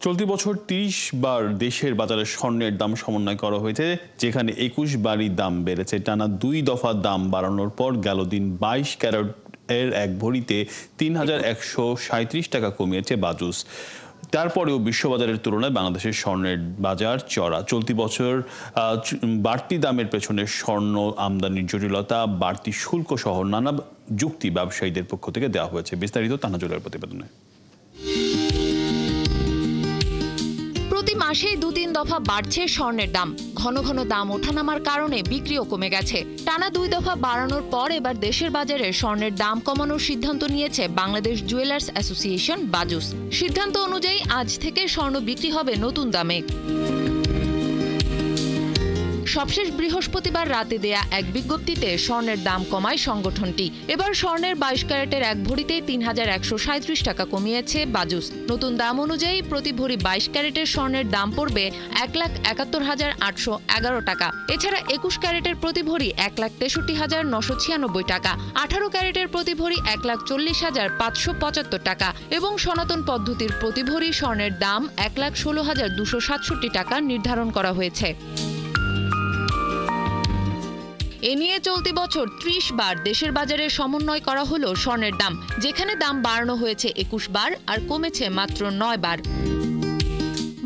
চলতি বছর ৩০ বার দেশের বাজারে স্বর্ণের দাম সমন্বয় করা হয়েছে, যেখানে ২১ বারই দাম বেড়েছে। টানা ২ দফা দাম বাড়ানোর পর গেল দিন ২২ ক্যারেট এর এক ভরিতে ৩,১৩৭ টাকা কমিয়েছে বাজুস। তারপরেও বিশ্ববাজারের তুলনায় বাংলাদেশের স্বর্ণের বাজার চড়া। চলতি বছর বাড়তি দামের পেছনে স্বর্ণ আমদানির জটিলতা, বাড়তি শুল্ক সহ নানা যুক্তি ব্যবসায়ীদের পক্ষ থেকে দেওয়া হয়েছে। বিস্তারিত তানাজুলের প্রতিবেদনে। প্রতি মাসেই ২-৩ দফা বাড়ছে স্বর্ণের দাম। ঘন ঘন দাম ওঠানামার কারণে বিক্রিও কমে গেছে। টানা ২ দফা বাড়ানোর পর এবার দেশের বাজারে স্বর্ণের দাম কমানোর সিদ্ধান্ত নিয়েছে বাংলাদেশ জুয়েলার্স অ্যাসোসিয়েশন বাজুস। সিদ্ধান্ত অনুযায়ী আজ থেকে স্বর্ণ বিক্রি হবে নতুন দামে। সবশেষ বৃহস্পতিবার রাতে দেয়া এক বিজ্ঞপ্তিতে স্বর্ণের দাম কমায় সংগঠনটি। এবার স্বর্ণের ২২ ক্যারেটের এক ভরিতে ৩,১৩৭ টাকা কমিয়েছে বাজুস। নতুন দাম অনুযায়ী প্রতি ভরি ২২ ক্যারেটের স্বর্ণের দাম পড়বে ১,৭১,৮১১ টাকা। এছাড়া ২১ ক্যারেটের প্রতি ভরি ১,৬৩,৯৯৬ টাকা, ১৮ ক্যারেটের প্রতি ভরি ১,৪০,৫৭৫ টাকা এবং সনাতন পদ্ধতির প্রতি ভরি স্বর্ণের দাম ১,১৬,২৬৭ টাকা নির্ধারণ করা হয়েছে। এ নিয়ে চলতি বছর ৩০ বার দেশের বাজারে সমন্বয় করা হলো স্বর্ণের দাম, যেখানে দাম বাড়ানো হয়েছে ২১ বার আর কমেছে মাত্র ৯ বার।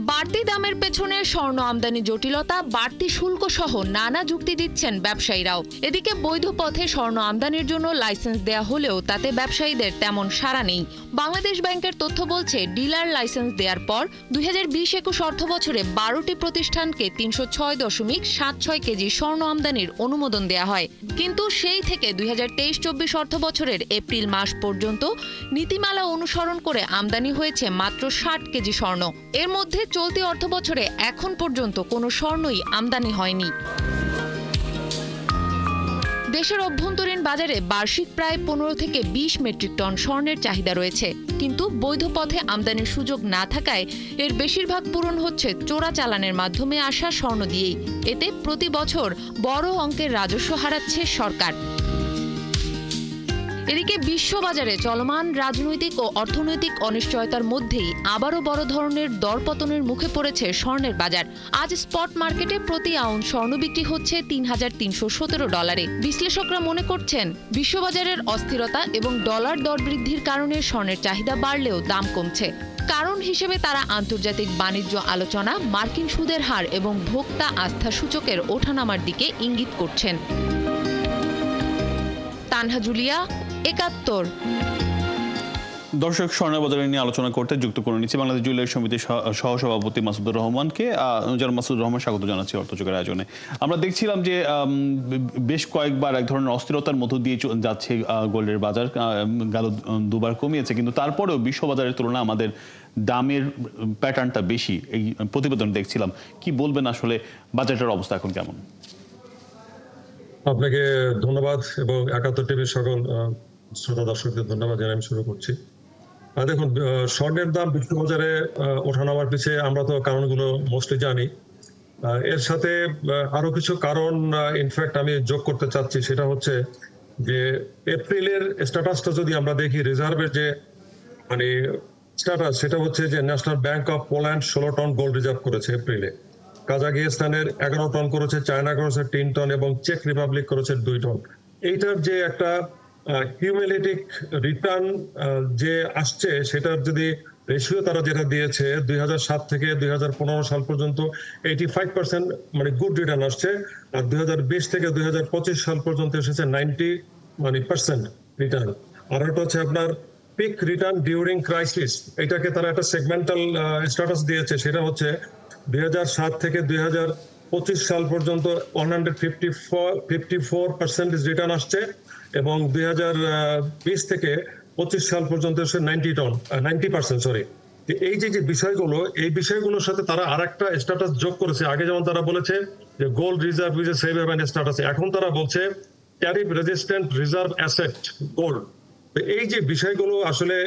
বাড়তি দামের পেছনে স্বর্ণ আমদানি জটিলতা, বাড়তি শুল্ক সহ নানা যুক্তি দিচ্ছেন ব্যবসায়ীরাও। এদিকে বৈধ পথে স্বর্ণ আমদানির জন্য লাইসেন্স দেয়া হলেও তাতে ব্যবসায়ীদের তেমন সাড়া নেই। বাংলাদেশ ব্যাংকের তথ্য বলছে, ডিলার লাইসেন্স দেওয়ার পর ২০২০-২১ অর্থ বছরে ১২টি প্রতিষ্ঠানকে ৩৬০.৭৬ কেজি স্বর্ণ আমদানির অনুমোদন দেয়া হয়। কিন্তু সেই থেকে ২০২৩-২৪ অর্থ বছরের এপ্রিল মাস পর্যন্ত নীতিমালা অনুসরণ করে আমদানি হয়েছে মাত্র ৬০ কেজি স্বর্ণ। এর মধ্যে চলতি অর্থ বছরে এখন পর্যন্ত কোনো স্বর্ণই আমদানি হয়নি। দেশের অভ্যন্তরীণ বাজারে বার্ষিক প্রায় ১৫ থেকে ২০ মেট্রিক টন স্বর্ণের চাহিদা রয়েছে, কিন্তু বৈধ পথে আমদানির সুযোগ না থাকায় এর বেশিরভাগ পূরণ হচ্ছে চোরাচালানের মাধ্যমে আসা স্বর্ণ দিয়েই। এতে প্রতি বছর বড় অঙ্কের রাজস্ব হারাচ্ছে সরকার। এদিকে বিশ্ববাজারে চলমান রাজনৈতিক ও অর্থনৈতিক অনিশ্চয়তার মধ্যেই আবারও বড় ধরনের দরপতনের মুখে পড়েছে স্বর্ণের বাজার। আজ স্পট মার্কেটে প্রতি আউন্স স্বর্ণ বিক্রি হচ্ছে $৩,৩১৭। বিশ্লেষকরা মনে করছেন, বিশ্ববাজারের অস্থিরতা এবং ডলার দর বৃদ্ধির কারণে স্বর্ণের চাহিদা বাড়লেও দাম কমছে। কারণ হিসেবে তারা আন্তর্জাতিক বাণিজ্য আলোচনা, মার্কিন সুদের হার এবং ভোক্তা আস্থা সূচকের ওঠানামার দিকে ইঙ্গিত করছেন। তানহা জুলিয়া, ৭১। দর্শক, স্বর্ণের বাজারে নিয়ে আলোচনা করতে যুক্ত করে নিচ্ছি বাংলাদেশ জুয়েলারি সমিতির সহসভাপতি মাসুদুর রহমানকে। মাসুদুর রহমান, স্বাগত জানাচ্ছি অর্থযোগের আয়োজনে। আমরা দেখছিলাম যে বেশ কয়েকবার এক ধরনের অস্থিরতার মধ্য দিয়ে যাচ্ছে গোল্ডের বাজার। গেল দুবার কমিয়েছে, কিন্তু তারপরেও বিশ্ববাজারের তুলনায় আমাদের দামের প্যাটার্নটা বেশি। এই প্রতিবেদন দেখছিলাম, কি বলবেন আসলে বাজারটার অবস্থা এখন কেমন? আপনাকে ধন্যবাদ এবং ৭১ টিভির সকল শ্রোতা দর্শকদের ধন্যবাদ জানিয়ে আমি শুরু করছি। দেখুন, স্বর্ণের দাম বিশ্ববাজারে ওঠানামার পিছিয়ে আমরা তো কারণগুলো মোস্টলি জানি। এর সাথে আরো কিছু কারণ ইনফ্যাক্ট আমি যোগ করতে চাচ্ছি। সেটা হচ্ছে যে এপ্রিলের স্ট্যাটাসটা যদি আমরা দেখি, রিজার্ভের যে স্ট্যাটাস, সেটা হচ্ছে যে national bank of Poland ১৬ ton gold reserve করেছে এপ্রিলে, কাজাকিস্তানের ১১ টন করেছে, চায়না করেছে ৩ টন এবং চেক রিপাবলিক করেছে ২ টন। এইটার যে একটা কিউমুলেটিভ রিটার্ন যে আসছে, সেটার যদি রেশিও তারা যেটা দিয়েছে ২০০৭ থেকে ২০১৫ সাল পর্যন্ত 85% গুড রিটার্ন আসছে, আর ২০২০ থেকে ২০২৫ সাল পর্যন্ত এসেছে 90% রিটার্ন। আর একটা হচ্ছে আপনার পিক রিটার্ন ডিউরিং ক্রাইসিস, এটাকে তারা একটা সেগমেন্টাল স্ট্যাটাস দিয়েছে। সেটা হচ্ছে ২০০৭ থেকে ২০২৫ সাল পর্যন্ত 154% রিটার্ন আসছে এবং ২০২০ থেকে ২৫ সাল পর্যন্ত এসে 90%, সরি। এই যে বিষয়গুলো, এই বিষয়গুলোর সাথে তারা আরেকটা স্ট্যাটাস যোগ করেছে। আগে যেমন তারা বলেছে যে gold reserve is a safe haven status, এখন তারা বলছে tariff resistant reserve asset gold. এই যে বিষয়গুলো আসলে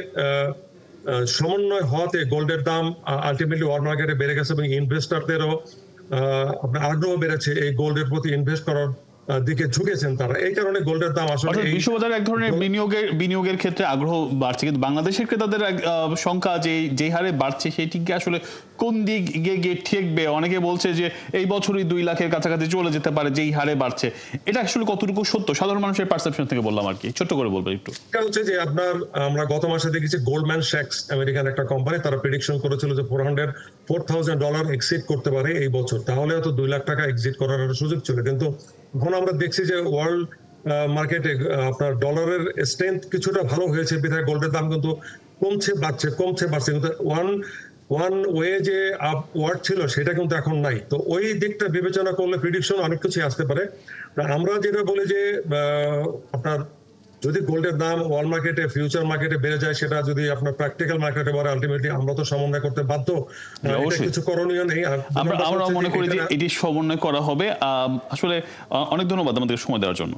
সমন্বয় হওয়াতে গোল্ডের দাম আলটিমেটলি ওয়ার্ল্ড মার্কেটে বেড়ে গেছে এবং ইনভেস্টরদেরও আগ্রহ বেড়েছে এই গোল্ডের প্রতি ইনভেস্ট করার দিকে ঝুঁকেছেন তারা, এই কারণে গোল্ডের দাম আসলে অর্থাৎ বিশ্ববাজারে এক ধরনের বিনিয়োগের ক্ষেত্রে আগ্রহ বাড়ছে, কিন্তু বাংলাদেশের ক্রেতাদের সংখ্যা যে হারে বাড়ছে সেটিকে আসলে কোন দিকে গিয়ে ঠেকবে? অনেকে বলছে যে এই বছরই 2 লাখের কাছাকাছি চলে যেতে পারে যেই হারে বাড়ছে। এটা আসলে কতটুকু সত্য? সাধারণ মানুষের পারসেপশন থেকে বললাম আর কি, ছোট্ট করে বলবেন একটু। এটা হচ্ছে যে আমরা গত মাসে দেখেছি গোল্ডম্যান স্যাক্স আমেরিকান একটা কোম্পানি, তারা প্রেডিকশন করেছিল যে $4,000 এক্সিড করতে পারে এই বছর, তাহলে হয়তো 2 লাখ টাকা এক্সিড করার একটা সুযোগ ছিল। কিন্তু এখন আমরা দেখছি যে ওয়ার্ল্ড মার্কেটে আপনার ডলারের স্ট্রেংথ কিছুটা ভালো হয়েছে, বিধায় গোল্ডের দাম কিন্তু কমছে বাড়ছে কিন্তু ওয়ান ওয়ে যে আপওয়ার্ড ছিল সেটা কিন্তু এখন নাই। তো ওই দিকটা বিবেচনা করলে প্রেডিকশন অনেক কিছু আসতে পারে। আমরা যেটা বলি যে আপনার যদি গোল্ডের দাম ওয়ার্ল্ড মার্কেটে ফিউচার মার্কেটে বেড়ে যায়, সেটা যদি আপনার প্র্যাকটিক্যাল মার্কেটে বাড়ে, আলটিমেটলি আমরা তো সমন্বয় করতে বাধ্য, কিছু করণীয় নেই। আমরা মনে করি যে এটি সমন্বয় করা হবে। আসলে অনেক ধন্যবাদ আমাদের সময় দেওয়ার জন্য।